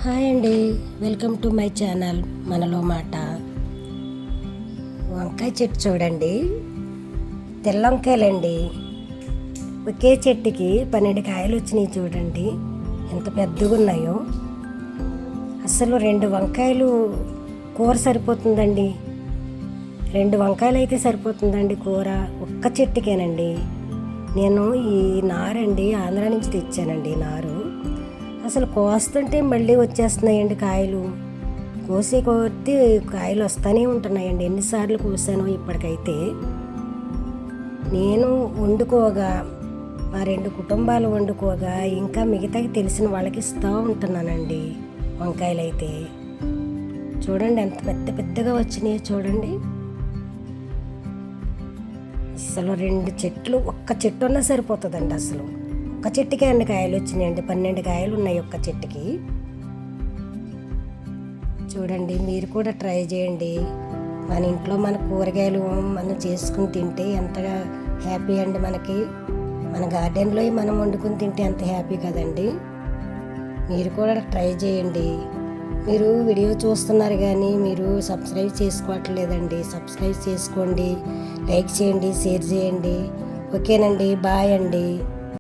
Hi అండి, welcome to my channel మనలో మాట. వంకాయ చెట్టు చూడండి, తెల్ల వంకాయలండి. ఒకే చెట్టుకి 12 కాయలు వచ్చినాయి చూడండి, ఎంత పెద్దగా ఉన్నాయో. అసలు 2 వంకాయలు కూర సరిపోతుందండి. 2 వంకాయలు అయితే సరిపోతుందండి కూర, ఒక్క చెట్టుకేనండి. నేను ఈ నారండి ఆంధ్రా నుంచి తెచ్చానండి నారు. అసలు కోస్తుంటే మళ్ళీ వచ్చేస్తున్నాయండి కాయలు. కోసే కొద్దీ కాయలు వస్తూనే ఉంటున్నాయండి. ఎన్నిసార్లు కోసానో ఇప్పటికైతే. నేను వండుకోగా, మా 2 కుటుంబాలు వండుకోగా, ఇంకా మిగతాకి తెలిసిన వాళ్ళకి ఇస్తూ ఉంటున్నానండి వంకాయలు అయితే. చూడండి ఎంత పెద్ద పెద్దగా వచ్చినాయో చూడండి. అసలు 2 చెట్లు, ఒక్క చెట్టు ఉన్నా సరిపోతుందండి. అసలు ఒక్క చెట్టుకే అన్ని కాయలు వచ్చినాయండి. 12 కాయలు ఉన్నాయి ఒక్క చెట్టుకి. చూడండి, మీరు కూడా ట్రై చేయండి. మన ఇంట్లో మన కూరగాయలు మనం చేసుకుని తింటే ఎంతగా హ్యాపీ అండి మనకి. మన గార్డెన్లో మనం వండుకుని తింటే ఎంత హ్యాపీ కదండి. మీరు కూడా ట్రై చేయండి. మీరు వీడియో చూస్తున్నారు కానీ మీరు సబ్స్క్రైబ్ చేసుకోవట్లేదండి. సబ్స్క్రైబ్ చేసుకోండి, లైక్ చేయండి, షేర్ చేయండి. ఓకేనండి, బాయ్ అండి.